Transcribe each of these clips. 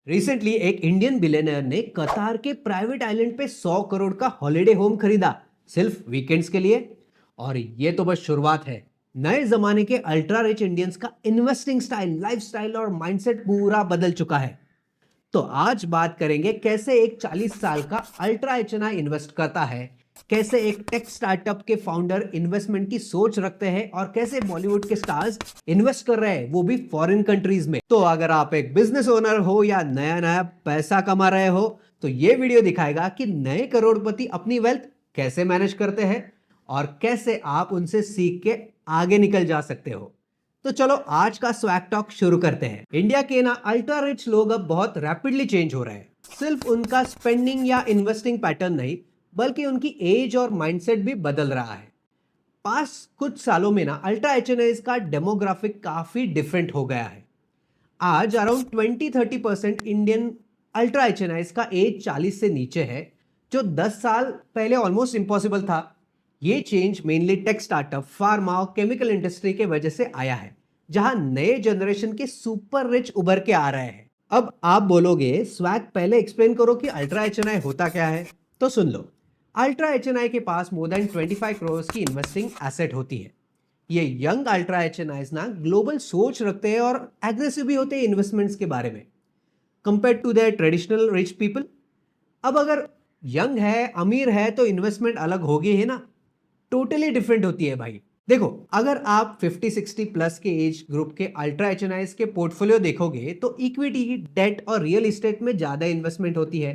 Recently एक Indian billionaire ने कतार के प्राइवेट आइलैंड पे 100 करोड़ का हॉलिडे होम खरीदा सिर्फ वीकेंड्स के लिए। और ये तो बस शुरुआत है। नए जमाने के अल्ट्रा रिच इंडियंस का इन्वेस्टिंग स्टाइल, लाइफस्टाइल और माइंडसेट पूरा बदल चुका है। तो आज बात करेंगे कैसे एक 40 साल का अल्ट्रा एचएनआई इन्वेस्ट करता है, कैसे एक टेक स्टार्टअप के फाउंडर इन्वेस्टमेंट की सोच रखते हैं और कैसे बॉलीवुड के स्टार्स इन्वेस्ट कर रहे हैं, वो भी फॉरेन कंट्रीज में। तो अगर आप एक बिजनेस ओनर हो या नया नया पैसा कमा रहे हो तो ये वीडियो दिखाएगा कि नए करोड़पति अपनी वेल्थ कैसे मैनेज करते हैं और कैसे आप उनसे सीख के आगे निकल जा सकते हो। तो चलो आज का स्वैग टॉक शुरू करते हैं। इंडिया के ना अल्ट्रा रिच लोग अब बहुत रैपिडली चेंज हो रहे हैं। सिर्फ उनका स्पेंडिंग या इन्वेस्टिंग पैटर्न नहीं, बल्कि उनकी एज और माइंडसेट भी बदल रहा है। पास कुछ सालों में ना अल्ट्रा एचएनआईज का डेमोग्राफिक काफी डिफरेंट हो गया है। आज अराउंड 20-30% इंडियन अल्ट्रा एचएनआईज का एज 40 से नीचे है, जो 10 साल पहले ऑलमोस्ट इम्पॉसिबल था। ये change mainly tech startup, pharma और केमिकल इंडस्ट्री के वजह से आया है, जहां नए जनरेशन के सुपर रिच उभर के आ रहे हैं। अब आप बोलोगे स्वैग पहले एक्सप्लेन करो कि अल्ट्रा एचएनआई होता क्या है। तो सुन लो, अल्ट्रा एचएनआई के पास मोर देन 25 करोड़ की इन्वेस्टिंग एसेट होती है। ये यंग अल्ट्रा एचएनआईज ना ग्लोबल सोच रखते हैं और एग्रेसिव भी होते हैं इन्वेस्टमेंट्स के बारे में, compare to their traditional rich people. अब अगर यंग है, अमीर है, तो इन्वेस्टमेंट अलग होगी है ना, टोटली डिफरेंट होती है भाई। देखो, अगर आप 50-60 प्लस के एज ग्रुप के अल्ट्रा एचएनआईज के पोर्टफोलियो देखोगे तो इक्विटी, डेट और रियल एस्टेट में ज्यादा इन्वेस्टमेंट होती है,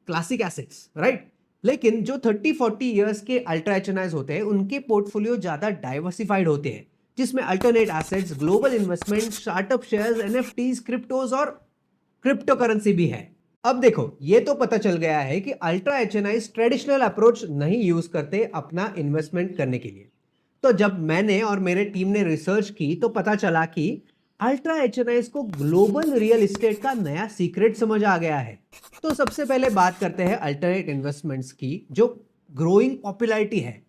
क्लासिक एसेट्स, राइट। लेकिन जो 30-40 इयर्स के अल्ट्रा एचएनआईज होते हैं उनके पोर्टफोलियो ज्यादा डाइवर्सिफाइड होते हैं, जिसमें alternate assets, global investment, startup shares, NFTs, cryptos और क्रिप्टो करेंसी भी है। अब देखो, ये तो पता चल गया है कि अल्ट्रा एचएनआईज ट्रेडिशनल अप्रोच नहीं यूज करते अपना इन्वेस्टमेंट करने के लिए। तो जब मैंने और मेरे टीम ने रिसर्च की तो पता चला कि अल्ट्रा एचएनआईज को ग्लोबल रियल एस्टेट का नया सीक्रेट समझ आ गया है। तो सबसे पहले बात करते हैं अल्टरनेट इन्वेस्टमेंट्स की, जो ग्रोइंग पॉपुलैरिटी है।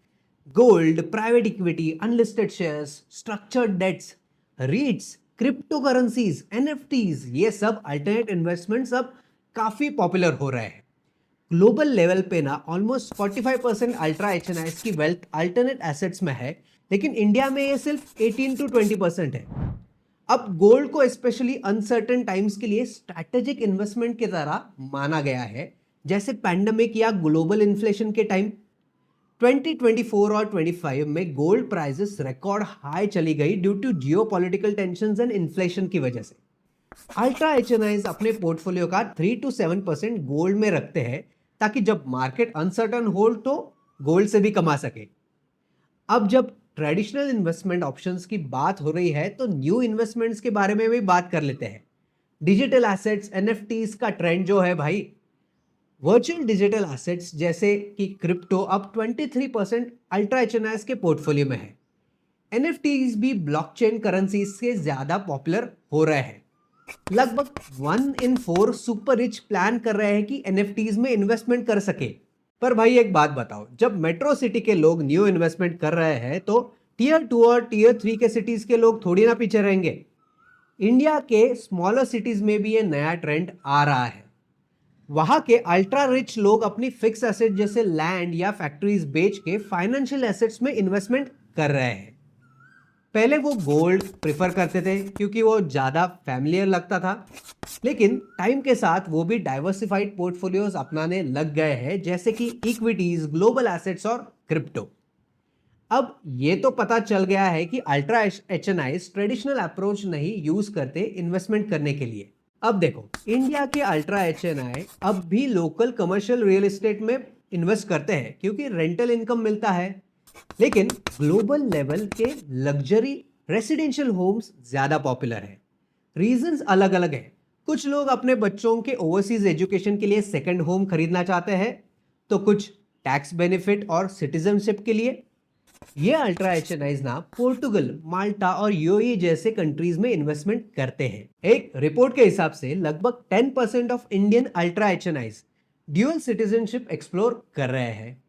Gold, private equity, unlisted shares, structured debts, REITs, crypto currencies, NFTs, ये सब अल्टरनेट इन्वेस्टमेंट्स अब काफी पॉपुलर हो रहे हैं। ग्लोबल लेवल पे ना ऑलमोस्ट 45% अल्ट्रा एचएनआईज की वेल्थ अल्टरनेट एसेट्स में है, लेकिन इंडिया में ये सिर्फ 18-20% है। अब गोल्ड को स्पेशली अनसर्टेन टाइम्स के लिए स्ट्रैटेजिक इन्वेस्टमेंट की तरह माना गया है, जैसे पैंडेमिक या ग्लोबल इन्फ्लेशन के टाइम। 2024 और 25 में गोल्ड प्राइसेस रिकॉर्ड हाई चली गई due to geopolitical tensions and inflation की वजह से। अल्ट्रा एचएनआईज अपने पोर्टफोलियो का 3-7% गोल्ड में रखते हैं, ताकि जब मार्केट अनसर्टन हो तो गोल्ड से भी कमा सके। अब जब ट्रेडिशनल इन्वेस्टमेंट ऑप्शंस की बात हो रही है तो न्यू इन्वेस्टमेंट्स के बारे में भी बात कर लेते हैं। डिजिटल एसेट्स, एनएफटीज का ट्रेंड जो है भाई, वर्चुअल डिजिटल एसेट्स जैसे कि क्रिप्टो अब 23% अल्ट्रा एचएनआईज के पोर्टफोलियो में है। एनएफटीज भी ब्लॉकचेन करेंसीज से ज्यादा पॉपुलर हो रहे हैं। लगभग 1 in 4 सुपर रिच प्लान कर रहे हैं कि एनएफटीज में इन्वेस्टमेंट कर सके। पर भाई एक बात बताओ, जब मेट्रो सिटी के लोग न्यू इन्वेस्टमेंट कर रहे हैं तो टियर 2 और टियर 3 के सिटीज के लोग थोड़ी ना पीछे रहेंगे। इंडिया के स्मॉलर सिटीज में भी ये नया ट्रेंड आ रहा है। वहां के अल्ट्रा रिच लोग अपनी फिक्स एसेट जैसे लैंड या फैक्ट्रीज बेच के फाइनेंशियल एसेट्स में इन्वेस्टमेंट कर रहे हैं। पहले वो गोल्ड प्रिफर करते थे क्योंकि वो ज्यादा फैमिलियर लगता था, लेकिन टाइम के साथ वो भी डाइवर्सिफाइड पोर्टफोलियोज अपनाने लग गए हैं, जैसे कि इक्विटीज, ग्लोबल एसेट्स और क्रिप्टो। अब ये तो पता चल गया है कि अल्ट्रा एचएनआईज ट्रेडिशनल अप्रोच नहीं यूज करते इन्वेस्टमेंट करने के लिए। अब देखो, इंडिया के अल्ट्रा एचएनआई अब भी लोकल कमर्शियल रियल एस्टेट में इन्वेस्ट करते हैं क्योंकि रेंटल इनकम मिलता है, लेकिन ग्लोबल लेवल के लग्जरी रेसिडेंशियल होम्स ज्यादा पॉपुलर है। रीजंस अलग अलग है। कुछ लोग अपने बच्चों के ओवरसीज एजुकेशन के लिए सेकंड होम खरीदना चाहते हैं, तो कुछ टैक्स बेनिफिट और सिटीजनशिप के लिए। ये अल्ट्रा एचएनआईज ना पोर्टुगल, माल्टा और यूएई जैसे कंट्रीज में इन्वेस्टमेंट करते हैं। एक रिपोर्ट के हिसाब से लगभग 10% of Indian ultra HNIs dual citizenship explore कर रहे हैं।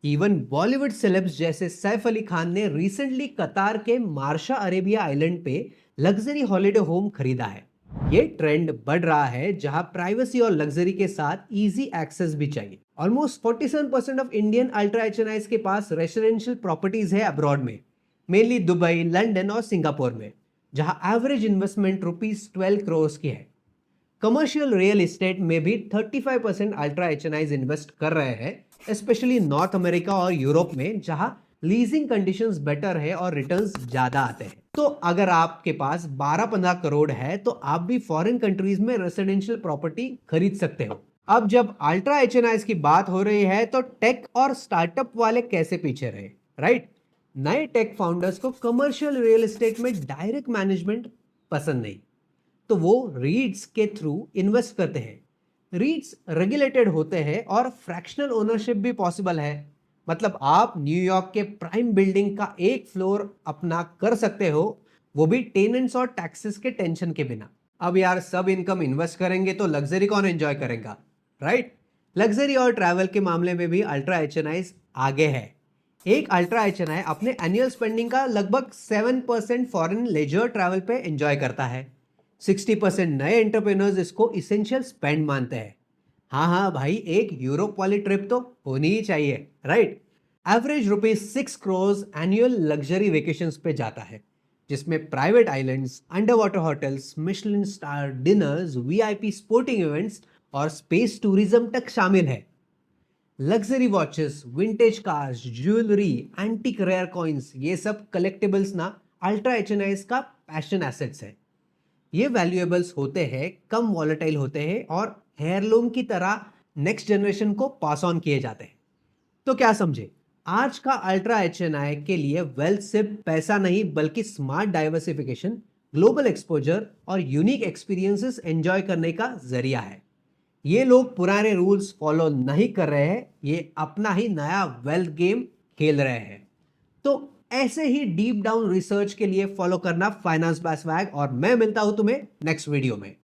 इवन बॉलीवुड सेलेब्स जैसे सैफ अली खान ने रिसेंटली कतार के मार्शा अरेबिया आइलैंड पे लग्जरी हॉलिडे होम खरीदा है। ये ट्रेंड बढ़ रहा है जहां प्राइवेसी और लग्जरी के साथ इजी एक्सेस भी चाहिए। ऑलमोस्ट 47% ऑफ इंडियन अल्ट्रा एचएनआईज के पास रेसिडेंशियल प्रॉपर्टीज है अब्रॉड में, मेनली दुबई, लंदन और सिंगापुर में, जहां एवरेज इन्वेस्टमेंट ₹12 करोड़ की है। कमर्शियल रियल एस्टेट में भी 35% अल्ट्रा एचएनआईज इन्वेस्ट कर रहे हैं, स्पेशली नॉर्थ अमेरिका और यूरोप में, जहां लीजिंग कंडीशंस बेटर है और रिटर्न्स ज्यादा आते हैं। तो अगर आपके पास 12-15 करोड़ है तो आप भी फॉरेन कंट्रीज में रेसिडेंशियल प्रॉपर्टी खरीद सकते हो। अब जब अल्ट्रा एचएनआईज की बात हो रही है तो टेक और स्टार्टअप वाले कैसे पीछे रहे, राइट? नए टेक फाउंडर्स को कमर्शियल रियल एस्टेट में डायरेक्ट मैनेजमेंट पसंद नहीं, तो वो रीट्स के थ्रू इन्वेस्ट करते हैं। रीट्स रेगुलेटेड होते हैं और फ्रैक्शनल ओनरशिप भी पॉसिबल है। मतलब आप न्यूयॉर्क के प्राइम बिल्डिंग का एक फ्लोर अपना कर सकते हो, वो भी टेनेंट्स और टैक्सेस के टेंशन के बिना। अब यार सब इनकम इन्वेस्ट करेंगे तो लग्जरी कौन एंजॉय करेगा, राइट? लग्जरी और ट्रैवल के मामले में भी अल्ट्रा एचएनआईज आगे है। एक अल्ट्रा एचएनआई अपने एनुअल स्पेंडिंग का लगभग 7% फॉरेन लेजर ट्रैवल पे एंजॉय करता है। 60% नए एंटरप्रेन्योर्स इसको इसेंशियल स्पेंड मानते हैं। हाँ हाँ भाई, एक यूरोप वाली ट्रिप तो होनी ही चाहिए, right? Average ₹6 crore annual luxury vacations पे जाता है, जिसमें private islands, under water hotels, Michelin star diners, VIP sporting events और स्पेस टूरिज्म तक शामिल है। Luxury watches, vintage cars, jewellery, antique rare coins, ये सब कलेक्टिबल्स ना अल्ट्रा एचएनआईज का पैशन एसेट्स है। ये वैल्यूएबल्स होते हैं, कम वॉलेटाइल होते हैं और हेयरलूम की तरह नेक्स्ट जनरेशन को पास ऑन किए जाते हैं। तो क्या समझे, आज का अल्ट्रा एचएनआई के लिए वेल्थ सिर्फ पैसा नहीं बल्कि स्मार्ट डाइवर्सिफिकेशन, ग्लोबल एक्सपोजर और यूनिक एक्सपीरियंसेस एंजॉय करने का जरिया है। ये लोग पुराने रूल्स फॉलो नहीं कर रहे हैं, ये अपना ही नया वेल्थ गेम खेल रहे हैं। तो ऐसे ही डीप डाउन रिसर्च के लिए फॉलो करना फाइनेंस बाय स्वैग, और मैं मिलता हूं तुम्हें नेक्स्ट वीडियो में।